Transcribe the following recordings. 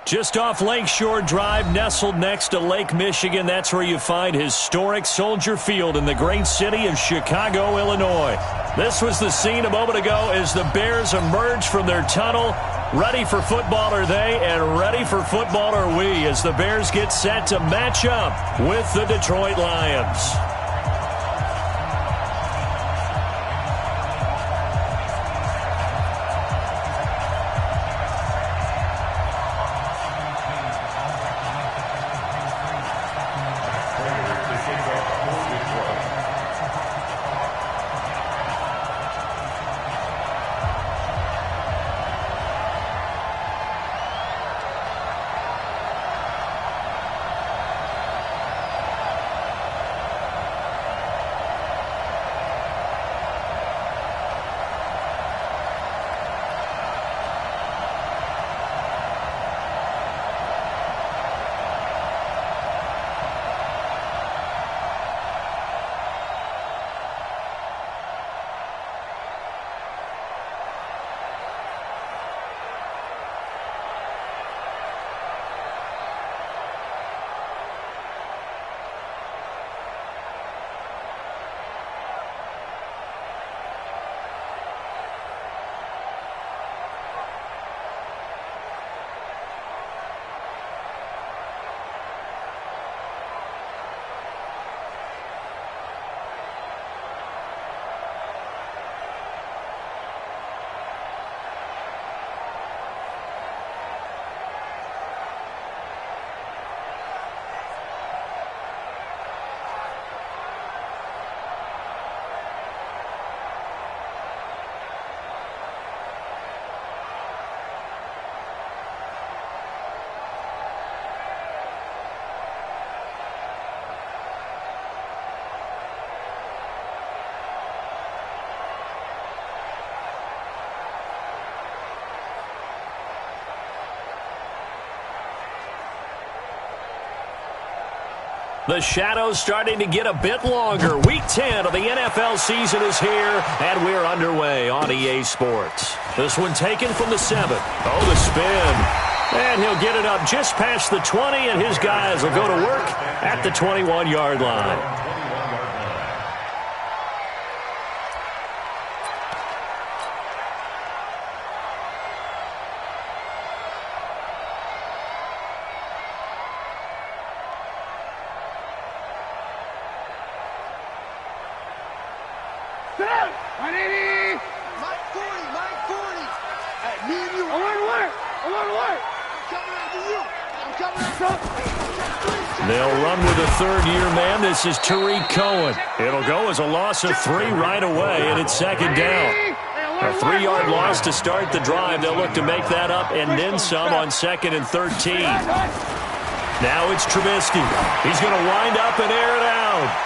Just off Lakeshore Drive, nestled next to Lake Michigan. That's where you find historic Soldier Field in the great city of Chicago, Illinois. This was the scene a moment ago as the Bears emerge from their tunnel. Ready for football are they, and ready for football are we as the Bears get set to match up with the Detroit Lions. The shadows starting to get a bit longer. Week 10 of the NFL season is here, and we're underway on EA Sports. This one taken from the 7. Oh, the spin. And he'll get it up just past the 20, and his guys will go to work at the 21-yard line. They'll run with a third-year man. This is Tariq Cohen. It'll go as a loss of 3 right away, and it's second down. A 3-yard loss to start the drive. They'll look to make that up and then some on 2nd and 13. Now it's Trubisky. He's going to wind up and air it out.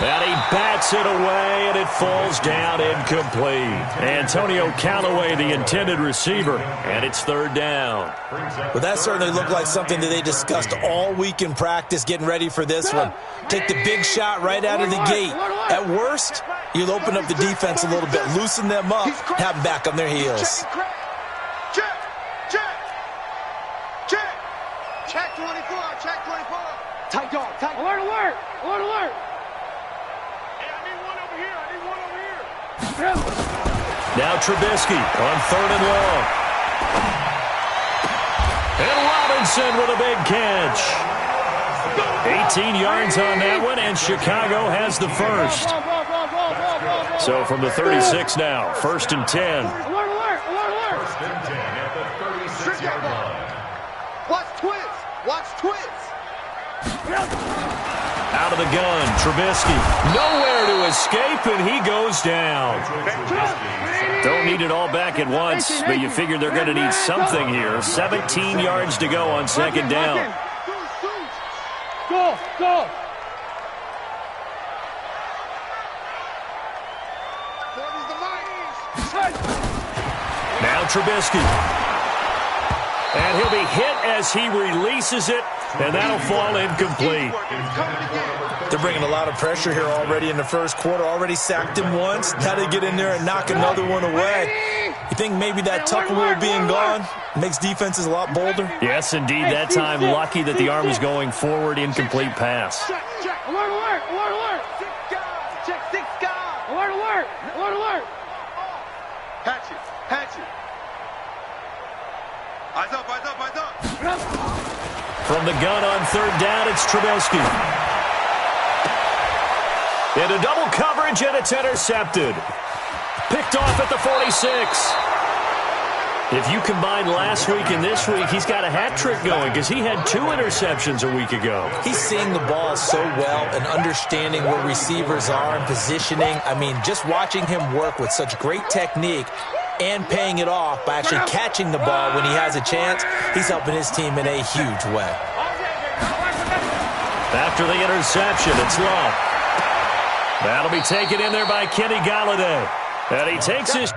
And he bats it away, and it falls down incomplete. Antonio Callaway, the intended receiver, and it's third down. Well, that certainly looked like something that they discussed all week in practice, getting ready for this one. Take the big shot right out of the gate. At worst, you'll open up the defense a little bit, loosen them up, have them back on their heels. Check 24, check 24. Tight dog, tight. Alert, alert, alert, alert. Now Trubisky on 3rd and long. And Robinson with a big catch. 18 yards on that one, and Chicago has the first. So from the 36 now, 1st and 10. Alert, alert, alert, alert. 1st and 10 at the 36-yard line. Watch twins. Watch twins. Out of the gun, Trubisky. Nowhere to escape, and he goes down. Don't need it all back at once, but you figure they're going to need something here. 17 yards to go on 2nd down. Go, go. Now Trubisky. And he'll be hit as he releases it, and that'll fall incomplete. They're bringing a lot of pressure here already in the first quarter. Already sacked him once. Now they get in there and knock another one away. You think maybe that tuck rule being gone makes defenses a lot bolder? Yes, indeed. That time, lucky that the arm was going forward. Incomplete pass. Check. Alert, alert, alert, alert. Check 6 guys. Alert, alert, alert, alert. Hatchet. Eyes up. From the gun on third down, it's Trubisky. Into double coverage, and it's intercepted. Picked off at the 46. If you combine last week and this week, he's got a hat trick going because he had 2 interceptions a week ago. He's seeing the ball so well and understanding where receivers are and positioning. I mean, just watching him work with such great technique and paying it off by actually catching the ball when he has a chance, he's helping his team in a huge way. After the interception, it's Love. That'll be taken in there by Kenny Golladay. And he takes his...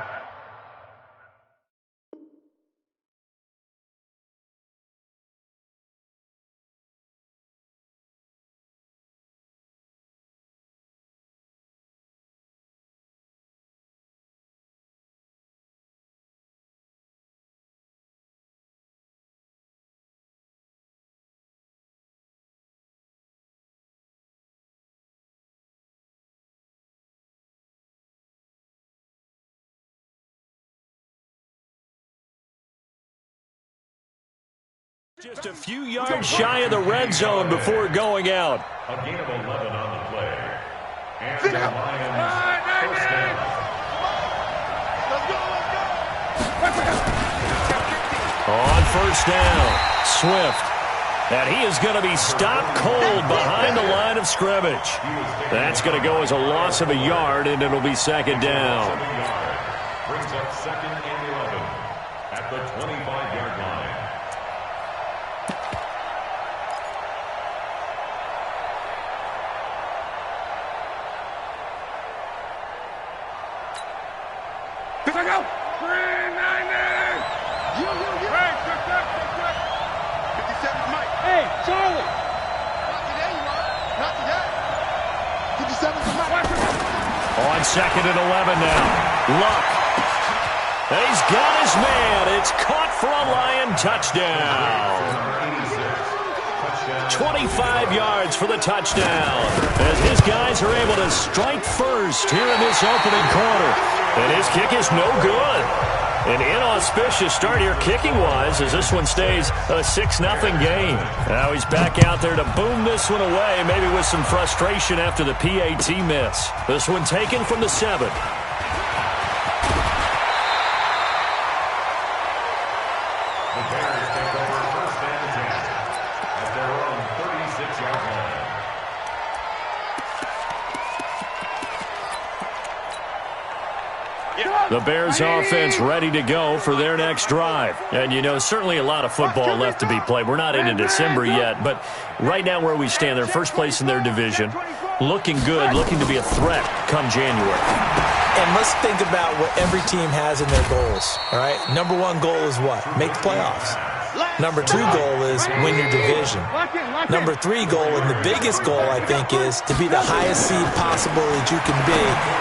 Just a few yards shy of the red zone before going out. A gain of 11 on the play. And the Lions first down. On first down, Swift. And he is going to be stopped cold behind the line of scrimmage. That's going to go as a loss of a yard, and it'll be second down. Brings up second and 11 at the 25-yard line. Pick up. 57's Mike. Hey, Charlie. Not today, you are. Not today. 57's Mike. On second and 11 now. Luck. He's got his man. It's caught for a Lion touchdown. 25 yards for the touchdown. As his guys are able to strike first here in this opening quarter. And his kick is no good. An inauspicious start here kicking-wise as this one stays a 6-0 game. Now he's back out there to boom this one away, maybe with some frustration after the PAT miss. This one taken from the 7. The Bears take over first and 10 at their own 36-yard line. The Bears offense ready to go for their next drive. And, you know, certainly a lot of football left to be played. We're not into December yet, but right now where we stand, they're first place in their division. Looking good, looking to be a threat come January. And let's think about what every team has in their goals, all right? Number 1 goal is what? Make the playoffs. Number 2 goal is win your division. Number 3 goal, and the biggest goal, I think, is to be the highest seed possible that you can be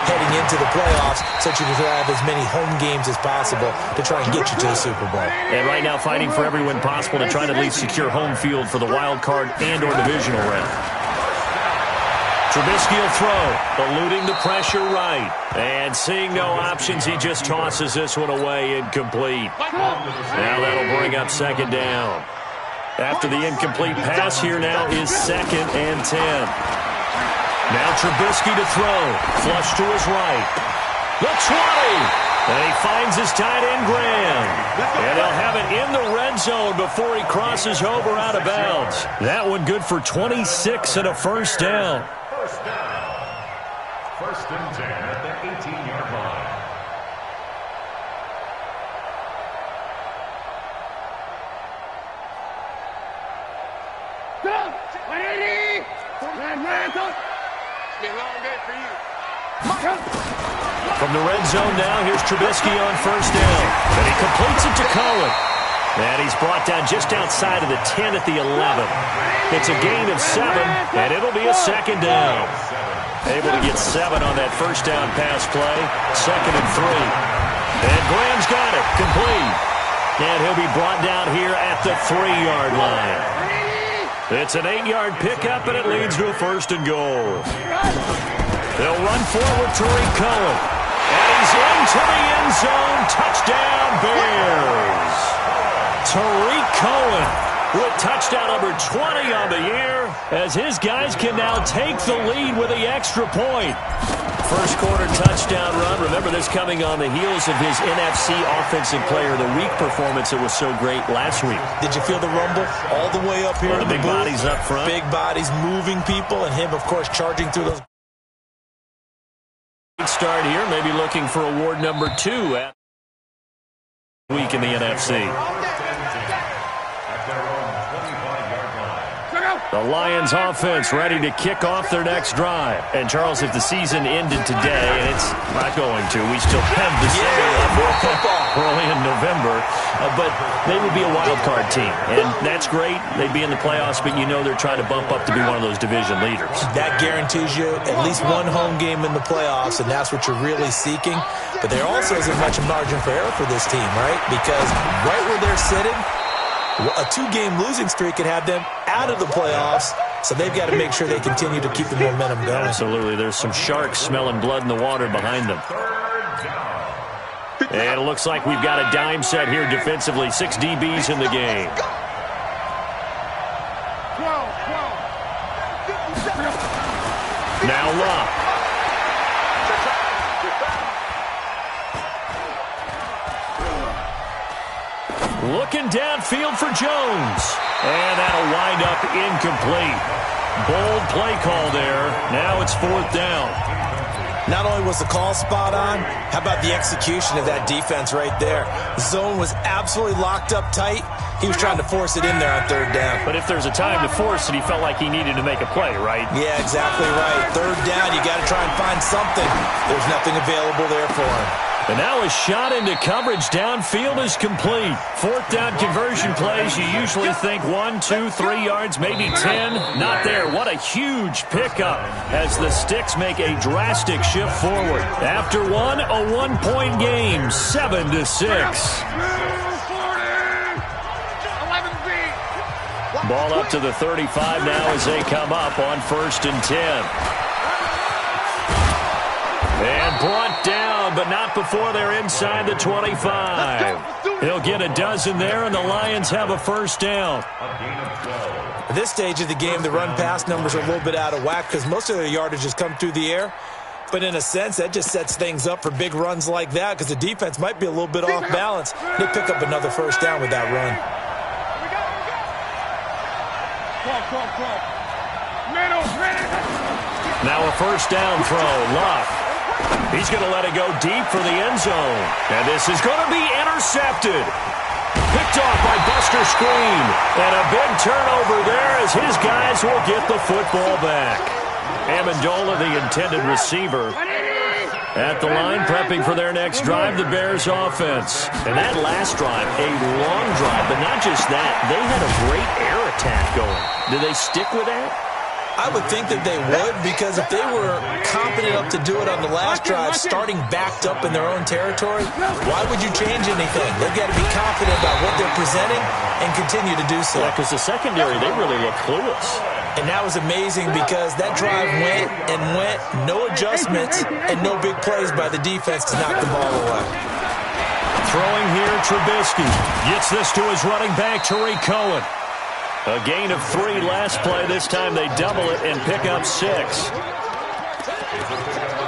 heading into the playoffs so that you can have as many home games as possible to try and get you to the Super Bowl. And right now fighting for every win possible to try to at least secure home field for the wild card and or divisional round. Trubisky will throw, eluding the pressure right. And seeing no options, he just tosses this one away incomplete. Now that'll bring up second down. After the incomplete pass here now is second and 10. Now Trubisky to throw. Flush to his right. The 20. And he finds his tight end, Graham. And he'll have it in the red zone before he crosses over out of bounds. That one good for 26 and a first down. First down. First and 10 at the 18-yard line. Go. 180. It's been a long day for you. From the red zone now, here's Trubisky on first down. And he completes it to Cohen. And he's brought down just outside of the 10 at the 11. It's a gain of 7, and it'll be a second down. Able to get 7 on that first down pass play. 2nd and 3. And Graham's got it. Complete. And he'll be brought down here at the 3-yard line. It's an 8-yard pickup, and it leads to a 1st and goal. They'll run forward Tariq Cohen. And he's into the end zone. Touchdown, Bears. Tariq Cohen with touchdown number 20 on the year, as his guys can now take the lead with the extra point. First quarter touchdown run. Remember, this coming on the heels of his NFC Offensive Player of the Week performance that was so great last week. Did you feel the rumble all the way up here? The big bodies up front. Big bodies moving people, and him, of course, charging through those. Start here, maybe looking for award number 2 at week in the NFC. The Lions offense ready to kick off their next drive. And, Charles, if the season ended today, and it's not going to, we still have the early in November, but they would be a wild card team. And that's great. They'd be in the playoffs, but you know they're trying to bump up to be one of those division leaders. That guarantees you at least one home game in the playoffs, and that's what you're really seeking. But there also isn't much margin for error for this team, right? Because right where they're sitting, a 2-game losing streak could have them out of the playoffs, so they've got to make sure they continue to keep the momentum going. Absolutely. There's some sharks smelling blood in the water behind them. And it looks like we've got a dime set here defensively. 6 DBs in the game. Now Locke. Looking downfield for Jones. And that'll wind up incomplete. Bold play call there. Now it's 4th down. Not only was the call spot on, how about the execution of that defense right there? The zone was absolutely locked up tight. He was trying to force it in there on 3rd down. But if there's a time to force it, he felt like he needed to make a play, right? Yeah, exactly right. 3rd down, you got to try and find something. There's nothing available there for him. And now a shot into coverage downfield is complete. 4th down conversion plays, you usually think 1, 2, 3 yards, maybe 10. Not there. What a huge pickup as the Sticks make a drastic shift forward. After one, a 1-point game, 7-6. Ball up to the 35 now as they come up on 1st and 10. And brought down, but not before they're inside the 25. He'll get a dozen there, and the Lions have a 1st down. At this stage of the game, the run-pass numbers are a little bit out of whack because most of their yardage has come through the air. But in a sense, that just sets things up for big runs like that because the defense might be a little bit off balance. They pick up another 1st down with that run. Now a 1st down throw. Locke. He's going to let it go deep for the end zone. And this is going to be intercepted. Picked off by Buster Screen. And a big turnover there as his guys will get the football back. Amendola, the intended receiver, at the line, prepping for their next drive, the Bears offense. And that last drive, a long drive, but not just that. They had a great air attack going. Do they stick with that? I would think that they would, because if they were confident enough to do it on the last drive, starting backed up in their own territory, why would you change anything? They've got to be confident about what they're presenting and continue to do so. Yeah, because the secondary, they really look clueless. And that was amazing because that drive went and went, no adjustments, and no big plays by the defense to knock the ball away. Throwing here, Trubisky gets this to his running back, Tariq Cohen. A gain of 3 last play. This time they double it and pick up 6.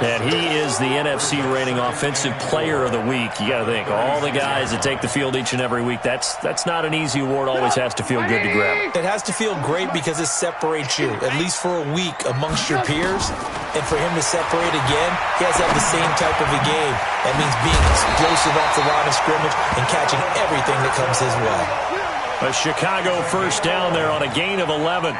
And he is the NFC reigning offensive player of the week. You got to think, all the guys that take the field each and every week, that's not an easy award. Always has to feel good to grab it. It has to feel great because it separates you, at least for a week, amongst your peers. And for him to separate again, he has to have the same type of a game. That means being explosive off the line of scrimmage and catching everything that comes his way. A Chicago 1st down there on a gain of 11.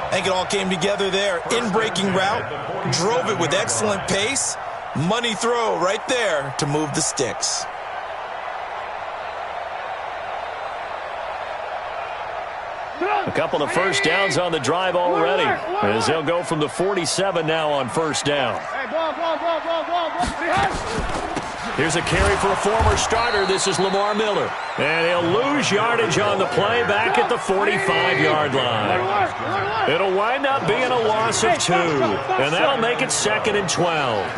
I think it all came together there. In-breaking route, drove it with excellent pace. Money throw right there to move the Sticks. A couple of first downs on the drive already, as they'll go from the 47 now on first down. Here's a carry for a former starter. This is Lamar Miller. And he'll lose yardage on the play back at the 45-yard line. It'll wind up being a loss of 2, and that'll make it 2nd and 12.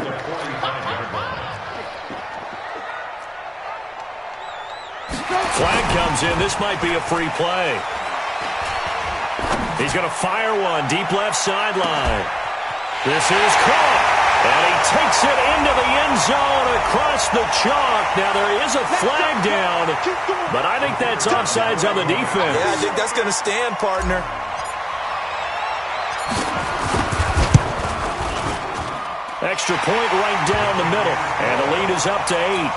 Flag comes in. This might be a free play. He's going to fire one deep left sideline. This is caught. And he takes it into the end zone across the chalk. Now, there is a flag down, but I think that's offsides on the defense. Yeah, I think that's going to stand, partner. Extra point right down the middle, and the lead is up to 8. Makes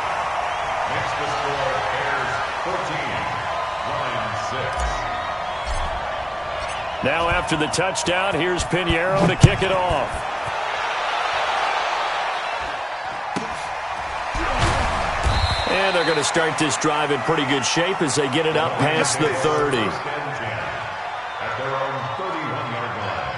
the score Bears 14, Lions 6. Now after the touchdown, here's Pinheiro to kick it off. And they're going to start this drive in pretty good shape as they get it up past the 30. At their own 31-yard line.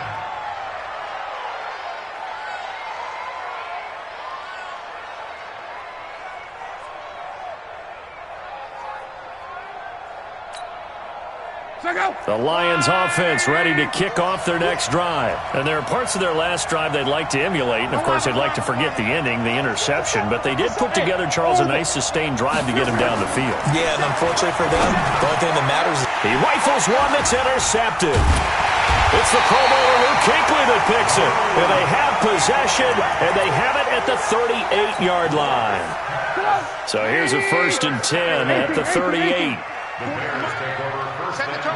The Lions offense ready to kick off their next drive. And there are parts of their last drive they'd like to emulate. And, of course, they'd like to forget the ending, the interception. But they did put together, Charles, a nice sustained drive to get him down the field. Yeah, and unfortunately for them, the only thing that matters is he rifles one that's intercepted. It's the Pro Bowler Luke Kuechly that picks it. And they have possession, and they have it at the 38-yard line. So here's a 1st and 10 at the 38. The Bears take over first and 10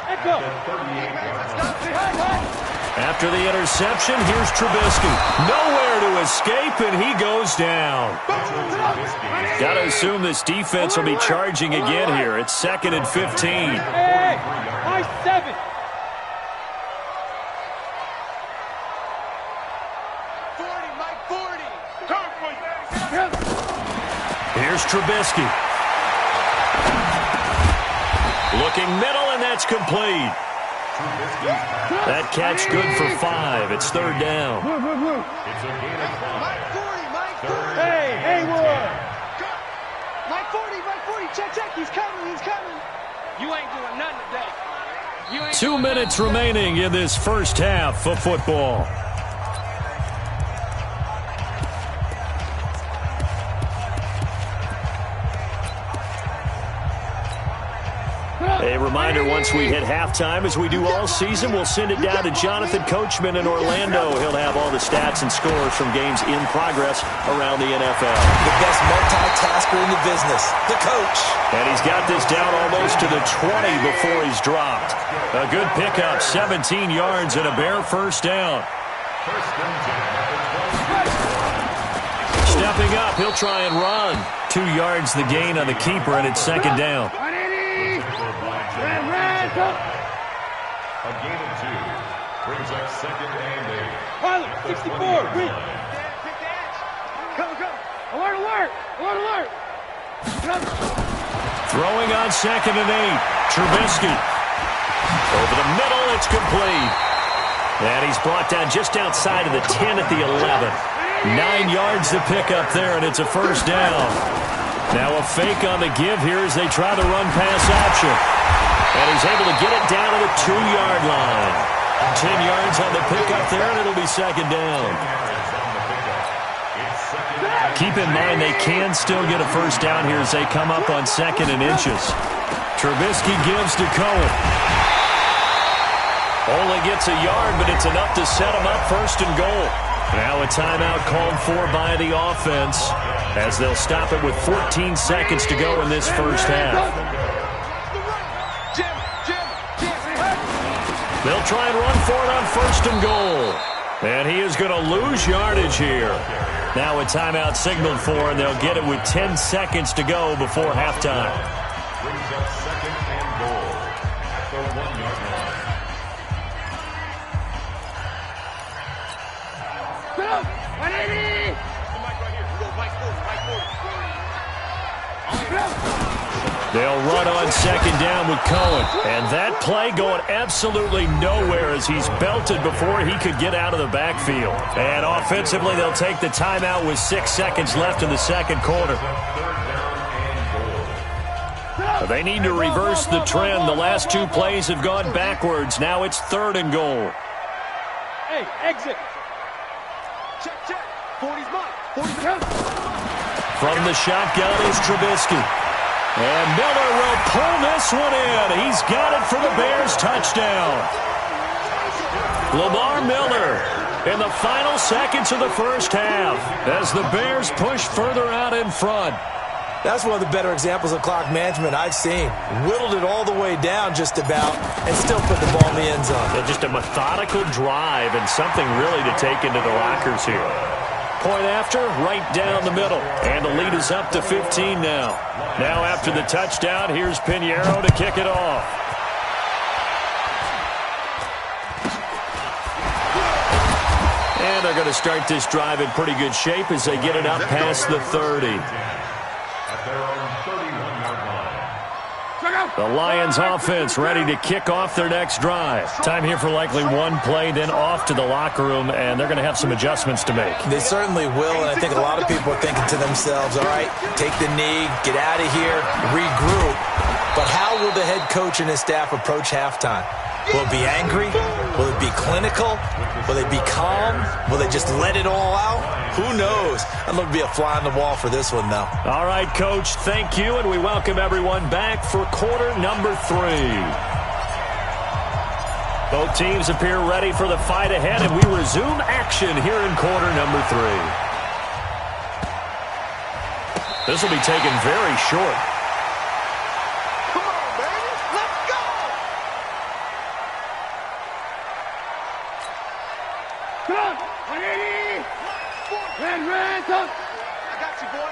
at the 38-yard line. After the interception, here's Trubisky. Nowhere to escape, and he goes down. Got to assume this defense will be charging again here. It's 2nd and 15. Hey, 7. Here's Trubisky. Looking middle, and that's complete. That catch good for 5. It's 3rd down. It's a gain of 5. Hey, Haywood. Mike 40, check, he's coming. You ain't doing nothing today. 2 minutes remaining in this first half of football. A reminder, once we hit halftime, as we do all season, we'll send it down to Jonathan Coachman in Orlando. He'll have all the stats and scores from games in progress around the NFL. the best multitasker in the business, the coach. And he's got this down almost to the 20 before he's dropped. A good pickup, 17 yards and a bare first down. Stepping up, he'll try and run. 2 yards the gain on the keeper, and it's 2nd down. A gain of 2 brings up 2nd and 8. Pilot, 64, read. Come. Alert. Throwing on 2nd and 8. Trubisky. Over the middle, it's complete. And he's brought down just outside of the 10 at the 11. 9 yards to pick up there, and it's a first down. Now a fake on the give here as they try the run-pass option. And he's able to get it down to the 2-yard line. 10 yards on the pickup there, and it'll be 2nd down. Keep in mind they can still get a first down here as they come up on 2nd and inches. Trubisky gives to Cohen. Only gets a yard, but it's enough to set him up 1st and goal. Now a timeout called for by the offense as they'll stop it with 14 seconds to go in this first half. They'll try and run for it on 1st and goal. And he is going to lose yardage here. Now a timeout signaled for, and they'll get it with 10 seconds to go before halftime. Brings up 2nd and goal at the 1-yard line. They'll run on second down with Cohen. And that play going absolutely nowhere as he's belted before he could get out of the backfield. And offensively, they'll take the timeout with 6 seconds left in the second quarter. They need to reverse the trend. The last 2 plays have gone backwards. Now it's 3rd and goal. Hey, exit. Check, check. 40's mine. 40's the From the shotgun is Trubisky. And Miller will pull this one in. He's got it for the Bears touchdown. Lamar Miller in the final seconds of the first half as the Bears push further out in front. That's one of the better examples of clock management I've seen. Whittled it all the way down just about and still put the ball in the end zone. Yeah, just a methodical drive and something really to take into the lockers here. Point after, right down the middle. And the lead is up to 15 now. Now after the touchdown, here's Pinheiro to kick it off. And they're going to start this drive in pretty good shape as they get it up past the 30. The Lions offense ready to kick off their next drive. Time here for likely one play, then off to the locker room, and they're going to have some adjustments to make. They certainly will, and I think a lot of people are thinking to themselves, all right, take the knee, get out of here, regroup. But how will the head coach and his staff approach halftime? Will it be angry? Will it be clinical? Will they be calm? Will they just let it all out? Who knows? I'd love to be a fly on the wall for this one, though. All right, Coach, thank you, and we welcome everyone back for quarter number 3. Both teams appear ready for the fight ahead, and we resume action here in quarter number 3. This will be taken very short. Come on, baby. Let's go. Come on. 180. Red, talk. I got you, boy.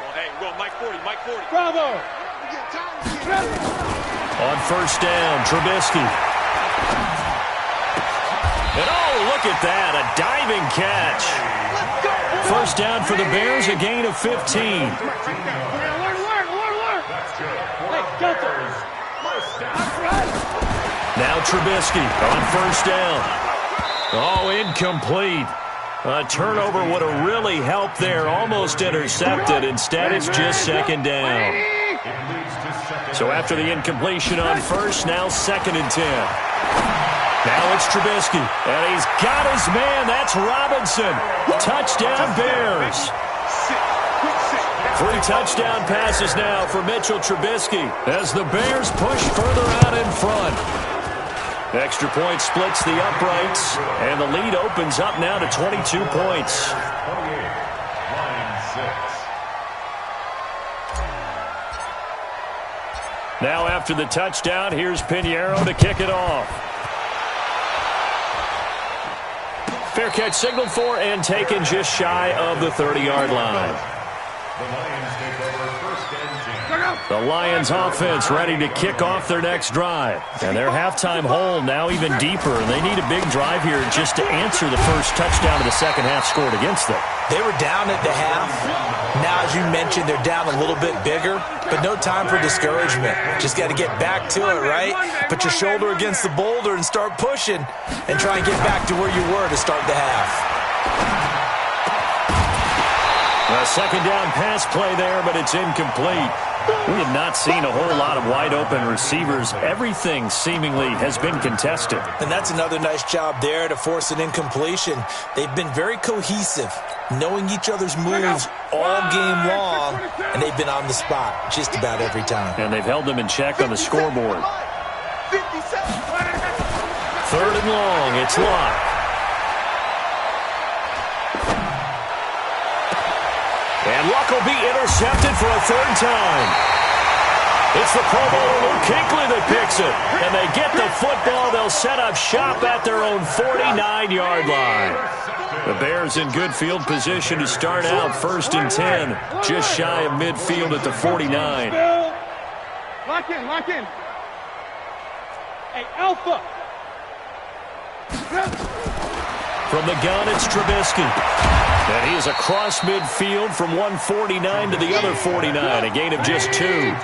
Well, hey, we're going Mike 40, Mike 40. Bravo. We get time. On first down, Trubisky. And oh, look at that, a diving catch. Let's go. First down for the Bears, a gain of 15. Alert. Hey, Delta. Now Trubisky on first down. Oh, incomplete. A turnover would have really helped there. Almost intercepted. Instead, it's just second down. So after the incompletion on first, now 2nd and 10. Now it's Trubisky. And he's got his man. That's Robinson. Touchdown, Bears. 3 touchdown passes now for Mitchell Trubisky as the Bears push further out in front. Extra point splits the uprights, and the lead opens up now to 22 points. Now after the touchdown, here's Pinheiro to kick it off. Fair catch signaled for and taken just shy of the 30-yard line. The Lions offense ready to kick off their next drive. And their halftime hole now even deeper. And they need a big drive here just to answer the first touchdown of the second half scored against them. They were down at the half. Now, as you mentioned, they're down a little bit bigger, but no time for discouragement. Just got to get back to it, right? Put your shoulder against the boulder and start pushing and try and get back to where you were to start the half. A second down pass play there, but it's incomplete. We have not seen a whole lot of wide-open receivers. Everything seemingly has been contested. And that's another nice job there to force an incompletion. They've been very cohesive, knowing each other's moves all game long, and they've been on the spot just about every time. And they've held them in check on the scoreboard. 3rd and long, it's locked. And Luck will be intercepted for a 3rd time. It's the Pro Bowler Luke Kuechly that picks it. And they get the football. They'll set up shop at their own 49-yard line. The Bears in good field position to start out 1st and 10. Just shy of midfield at the 49. Lock in. Hey, Alpha. From the gun, it's Trubisky. And he is across midfield from one 49 to the other 49, a gain of just 2.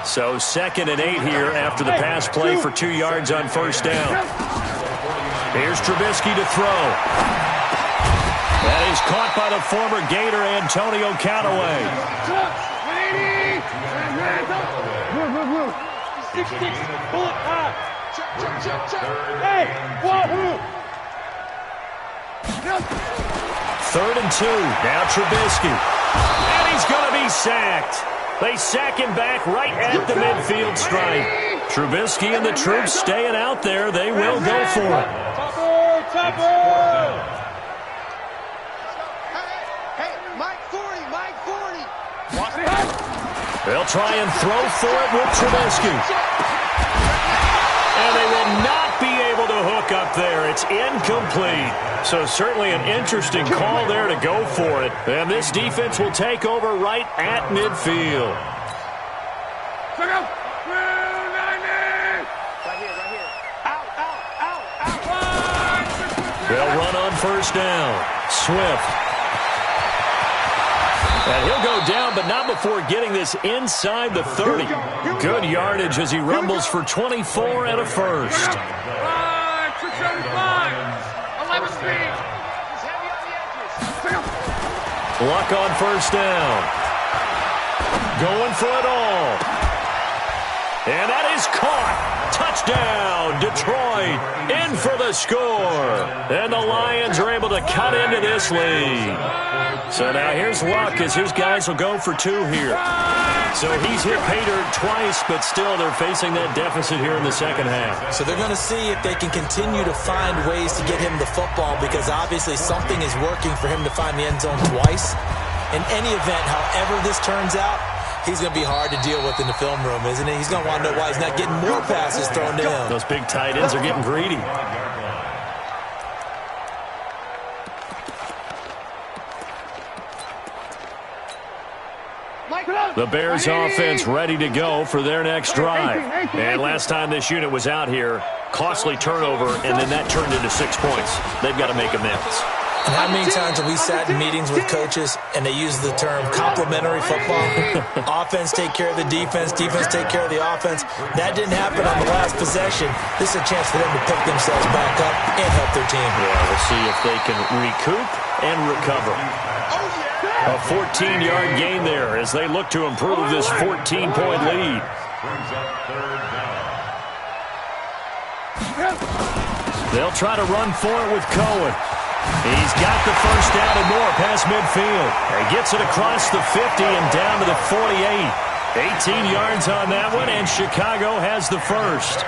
So 2nd and 8 here after the pass play for 2 yards on first down. Here's Trubisky to throw. That is caught by the former Gator Antonio Callaway. 6-6, bullet high. Hey, whoa. 3rd and 2. Now Trubisky. And he's going to be sacked. They sack him back right at the midfield stripe. Trubisky and the troops staying out there. They will go for it. Hey, Mike 40. They'll try and throw for it with Trubisky. And they will not be able to hook up there. It's incomplete. So certainly an interesting call there to go for it. And this defense will take over right at midfield. Right here. Out. They'll run on first down. Swift. And he'll go down, but not before getting this inside the 30. Good yardage as he rumbles for 24 and a first. 11 speed. He's heavy on the edges. Luck on first down. Going for it all. And that is caught. Touchdown, Detroit, in for the score. And the Lions are able to cut into this lead. So now here's Luck as his guys will go for 2 here. So he's hit pay dirt twice, but still they're facing that deficit here in the second half. So they're going to see if they can continue to find ways to get him the football, because obviously something is working for him to find the end zone twice. In any event, however this turns out, he's going to be hard to deal with in the film room, isn't he? He's going to want to know why he's not getting more passes thrown to him. Those big tight ends are getting greedy. The Bears offense ready to go for their next drive. And last time this unit was out here, costly turnover, and then that turned into 6 points. They've got to make amends. And how many times have we sat in meetings with coaches and they use the term complementary football? Offense take care of the defense, defense take care of the offense. That didn't happen on the last possession. This is a chance for them to pick themselves back up and help their team. Yeah, we'll see if they can recoup and recover. A 14-yard gain there as they look to improve this 14-point lead. They'll try to run for it with Cohen. He's got the first down and more past midfield. He gets it across the 50 and down to the 48. 18 yards on that one, and Chicago has the first.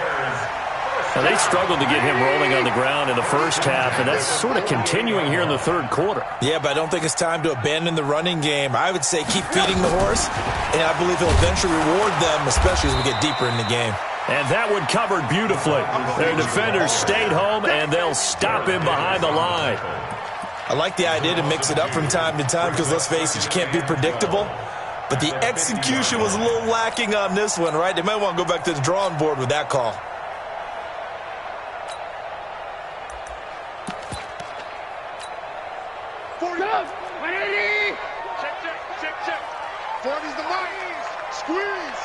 Now, they struggled to get him rolling on the ground in the first half, and that's sort of continuing here in the third quarter. Yeah, but I don't think it's time to abandon the running game. I would say keep feeding the horse, and I believe he'll eventually reward them, especially as we get deeper in the game. And that one covered beautifully. Their defenders stayed home, and they'll stop him behind the line. I like the idea to mix it up from time to time because, let's face it, you can't be predictable. But the execution was a little lacking on this one, right? They might want to go back to the drawing board with that call. Check. 40's the mark. Squeeze.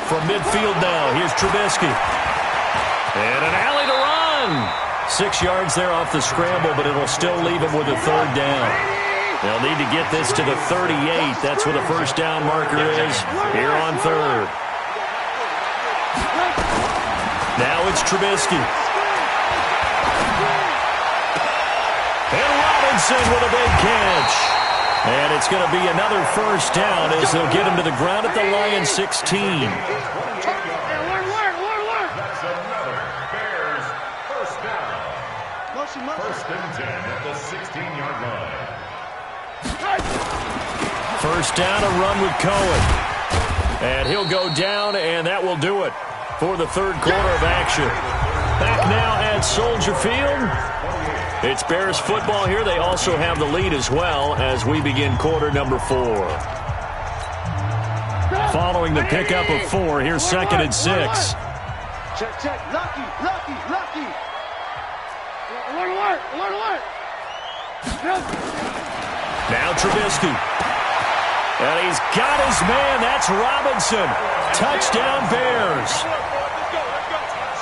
From midfield now, here's Trubisky. And an alley to run. 6 yards there off the scramble, but it'll still leave him with a third down. They'll need to get this to the 38. That's where the first down marker is here on third. Now it's Trubisky. And Robinson with a big catch. And it's going to be another first down as they'll get him to the ground at the Lions 16. That's another Bears first down. First and 10 at the 16-yard line. First down, a run with Cohen. And he'll go down, and that will do it for the third quarter of action. Back now at Soldier Field. It's Bears football here. They also have the lead as well as we begin quarter number 4. Following the pickup of 4, here's 2nd and 6. Check. Lucky. Alert, alert, alert, alert. Now Trubisky. And he's got his man. That's Robinson. Touchdown Bears.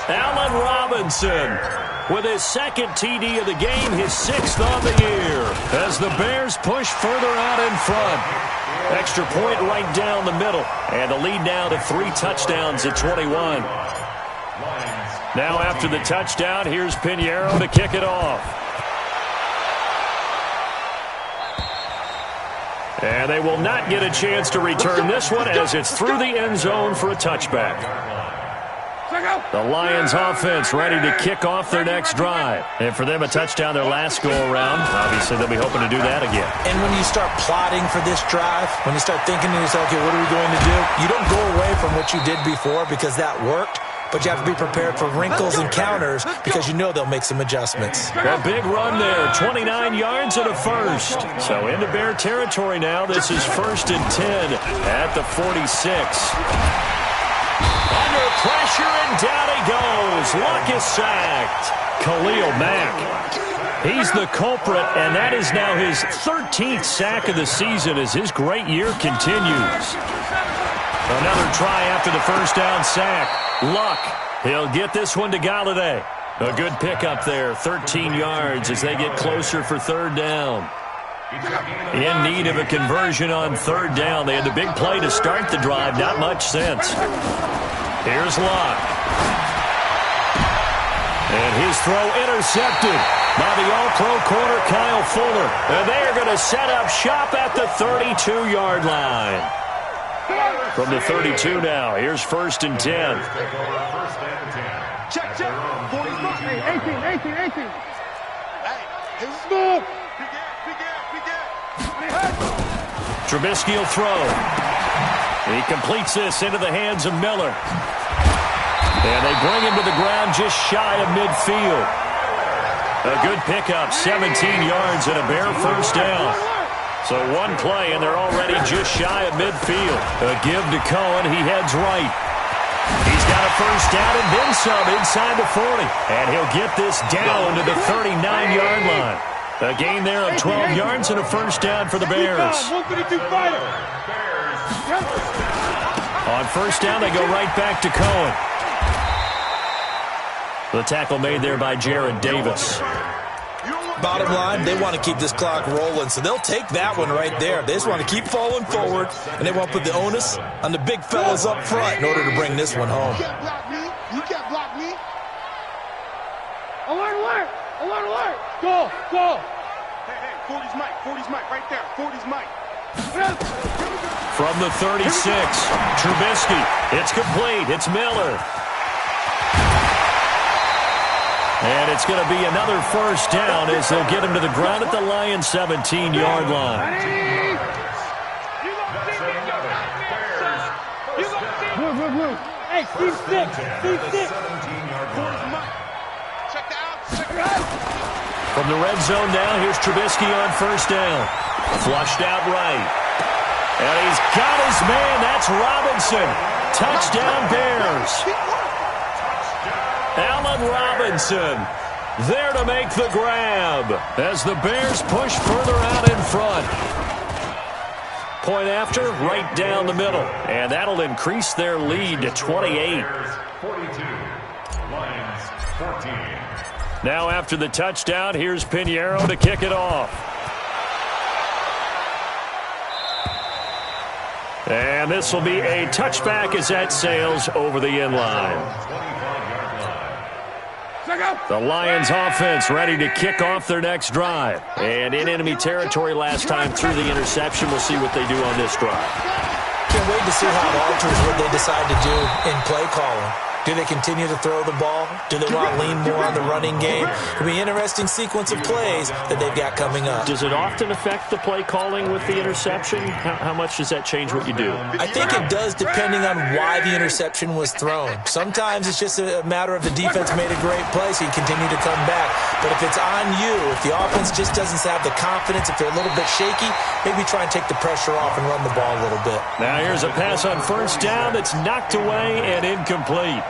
Allen Robinson with his second TD of the game, his 6th on the year, as the Bears push further out in front. Extra point right down the middle, and the lead now to 3 touchdowns at 21. Now after the touchdown, here's Pinheiro to kick it off. And they will not get a chance to return this one as it's through the end zone for a touchback. The Lions offense ready to kick off their next drive. And for them, a touchdown their last go-around. Obviously, they'll be hoping to do that again. And when you start plotting for this drive, when you start thinking to yourself, okay, what are we going to do? You don't go away from what you did before because that worked. But you have to be prepared for wrinkles and counters because you know they'll make some adjustments. A big run there, 29 yards and a first. So into Bear territory now. This is 1st and 10 at the 46. Under pressure, and down he goes. Luck is sacked. Khalil Mack. He's the culprit, and that is now his 13th sack of the season as his great year continues. Another try after the first down sack. Luck. He'll get this one to Galladay. A good pickup there, 13 yards as they get closer for 3rd down. In need of a conversion on 3rd down. They had the big play to start the drive, not much sense. Here's Luck. And his throw intercepted by the all-pro corner Kyle Fuller. And they are going to set up shop at the 32-yard line. From the 32 now, here's 1st and 10. Check, check. 18. Hey, here's smooth. Trubisky will throw. He completes this into the hands of Miller. And they bring him to the ground just shy of midfield. A good pickup, 17 yards and a Bear 1st down. So one play, and they're already just shy of midfield. A give to Cohen. He heads right. He's got a 1st down and then some inside the 40. And he'll get this down to the 39-yard line. A gain there of 12 yards and a 1st down for the Bears. On 1st down, they go right back to Cohen. The tackle made there by Jared Davis. Bottom line, they want to keep this clock rolling, so they'll take that one right there. They just want to keep falling forward, and they want to put the onus on the big fellas up front in order to bring this one home. You can't block me. You can't block me. Alert, alert. Alert, alert. Go. Hey, 40's Mike, right there. 40's Mike. From the 36, Trubisky. It's complete. It's Miller. And it's going to be another 1st down as they'll get him to the ground at the Lions' 17-yard line. Hey, Steve 6. From the red zone now, here's Trubisky on 1st down. Flushed out right. And he's got his man. That's Robinson. Touchdown Bears. Allen Robinson there to make the grab as the Bears push further out in front. Point after, right down the middle. And that'll increase their lead to 28. 42, Lions 14. Now after the touchdown, here's Pinheiro to kick it off. And this will be a touchback as that sails over the end line. The Lions offense ready to kick off their next drive. And in enemy territory last time through the interception. We'll see what they do on this drive. Can't wait to see how it alters what they decide to do in play calling. Do they continue to throw the ball? Do they want to lean more on the running game? It'll be an interesting sequence of plays that they've got coming up. Does it often affect the play calling with the interception? How much does that change what you do? I think it does depending on why the interception was thrown. Sometimes it's just a matter of the defense made a great play, so you continue to come back. But if it's on you, if the offense just doesn't have the confidence, if they're a little bit shaky, maybe try and take the pressure off and run the ball a little bit. Now here's a pass on 1st down that's knocked away and incomplete.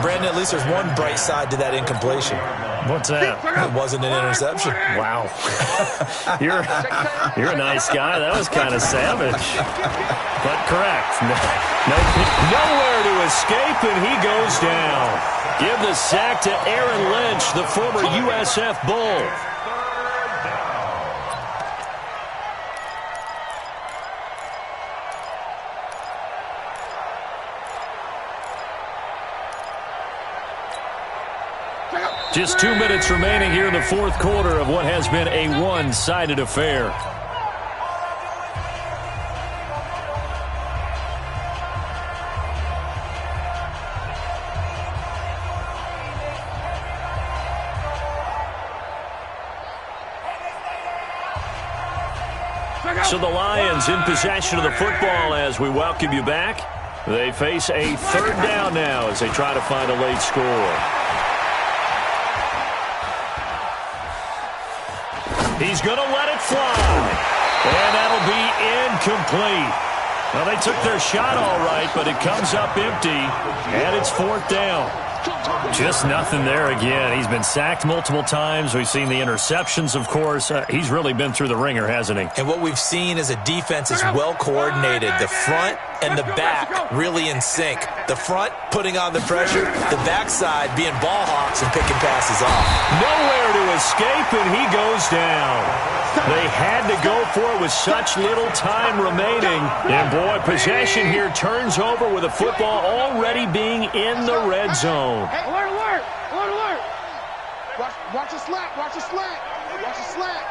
Brandon, at least there's one bright side to that incompletion. What's that? It wasn't an interception. Wow. You're a nice guy. That was kind of savage. But correct. Nowhere to escape, and he goes down. Give the sack to Aaron Lynch, the former USF Bull. Just 2 minutes remaining here in the fourth quarter of what has been a one-sided affair. So the Lions in possession of the football as we welcome you back. They face a third down now as they try to find a late score. He's going to let it fly. And that'll be incomplete. Well, they took their shot all right, but it comes up empty, and it's fourth down. Just nothing there again. He's been sacked multiple times. We've seen the interceptions, of course. He's really been through the ringer, hasn't he? And what we've seen is a defense that's well coordinated. The front and the back really in sync. The front putting on the pressure, the backside being ball hawks and picking passes off. Nowhere to escape, and he goes down. They had to go for it with such little time remaining. And, boy, possession here turns over with the football already being in the red zone. Hey, alert, alert, alert, alert. Watch the slack, watch the slack, watch the slack.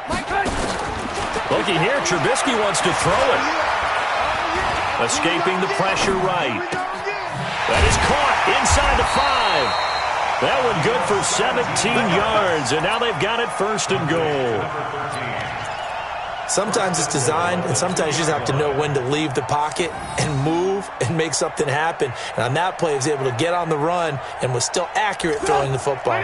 Mike, Looky here, Trubisky wants to throw it. Escaping the pressure right. That is caught inside the 5. That one good for 17 yards, and now they've got it first and goal. Sometimes it's designed, and sometimes you just have to know when to leave the pocket and move and make something happen. And on that play, he was able to get on the run and was still accurate throwing the football.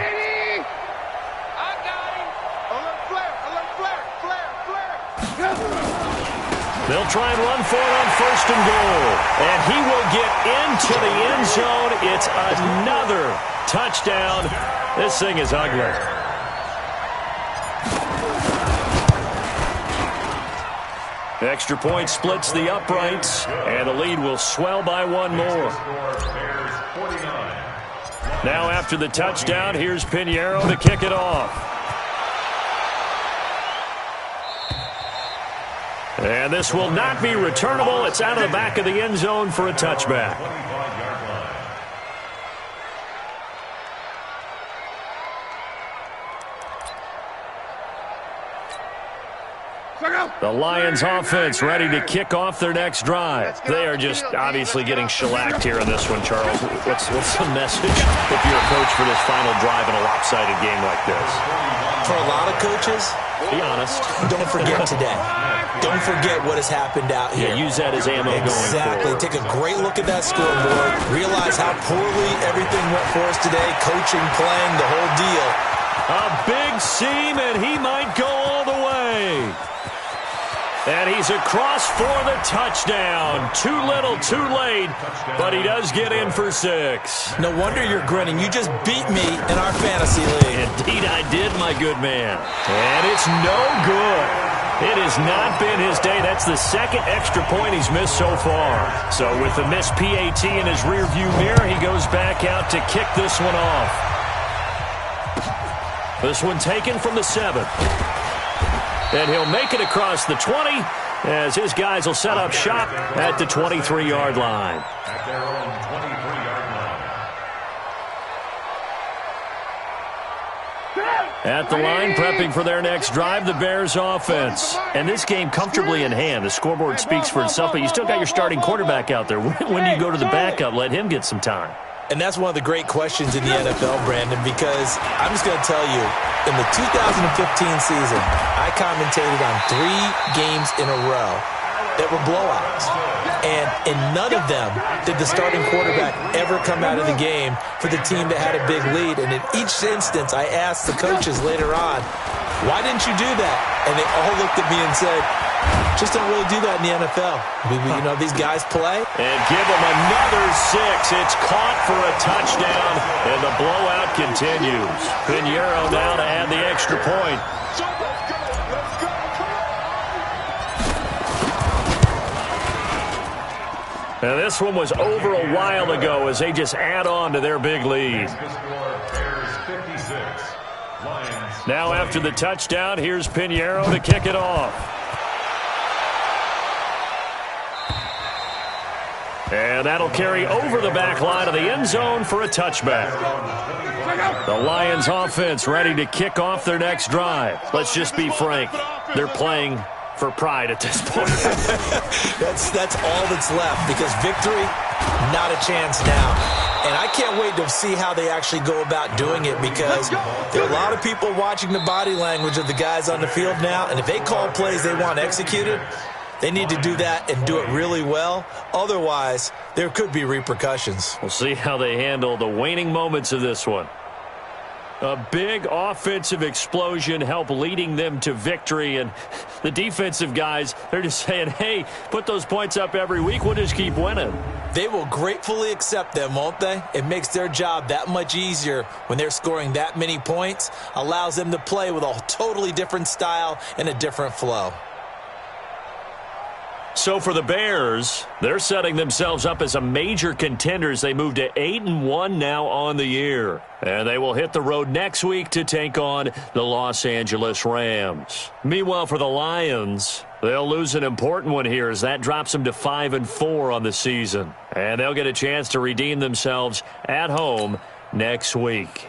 They'll try and run for it on first and goal. And he will get into the end zone. It's another touchdown. This thing is ugly. Extra point splits the uprights, and the lead will swell by one more. Now after the touchdown, here's Pinheiro to kick it off. And this will not be returnable. It's out of the back of the end zone for a touchback. The Lions offense ready to kick off their next drive. They are just obviously getting shellacked here in this one, Charles. What's the message if you're a coach for this final drive in a lopsided game like this? For a lot of coaches, be honest. Don't forget today. Don't forget what has happened out here. Yeah, use that as ammo going forward. Exactly. Take a great look at that scoreboard. Realize how poorly everything went for us today. Coaching, playing, the whole deal. A big seam, and he might go all the way. And he's across for the touchdown. Too little, too late, but he does get in for 6. No wonder you're grinning. You just beat me in our fantasy league. Indeed I did, my good man. And it's no good. It has not been his day. That's the second extra point he's missed so far. So with the missed PAT in his rearview mirror, he goes back out to kick this one off. This one taken from the 7. And he'll make it across the 20 as his guys will set up shop at the 23-yard line. At their own 23-yard line. At the line, prepping for their next drive, the Bears offense. And this game comfortably in hand. The scoreboard speaks for itself, but you still got your starting quarterback out there. When do you go to the backup? Let him get some time. And that's one of the great questions in the NFL, Brandon, because I'm just going to tell you, in the 2015 season, I commentated on 3 games in a row that were blowouts. And in none of them did the starting quarterback ever come out of the game for the team that had a big lead. And in each instance, I asked the coaches later on, why didn't you do that? And they all looked at me and said, Just don't really do that in the NFL. You know, these guys play. And give them another 6. It's caught for a touchdown, and the blowout continues. Pinheiro now to add the extra point. Now this one was over a while ago as they just add on to their big lead. Now after the touchdown, here's Pinheiro to kick it off. And that'll carry over the back line of the end zone for a touchback. The Lions offense ready to kick off their next drive. Let's just be frank. They're playing for pride at this point. That's all that's left, because victory, not a chance now. And I can't wait to see how they actually go about doing it, because there are a lot of people watching the body language of the guys on the field now, and if they call plays they want executed, they need to do that and do it really well. Otherwise, there could be repercussions. We'll see how they handle the waning moments of this one. A big offensive explosion helped leading them to victory, and the defensive guys, they're just saying, hey, put those points up every week, we'll just keep winning. They will gratefully accept them, won't they? It makes their job that much easier when they're scoring that many points, allows them to play with a totally different style and a different flow. So for the Bears, they're setting themselves up as a major contenders. They move to 8-1 now on the year. And they will hit the road next week to take on the Los Angeles Rams. Meanwhile, for the Lions, they'll lose an important one here as that drops them to 5-4 on the season. And they'll get a chance to redeem themselves at home next week.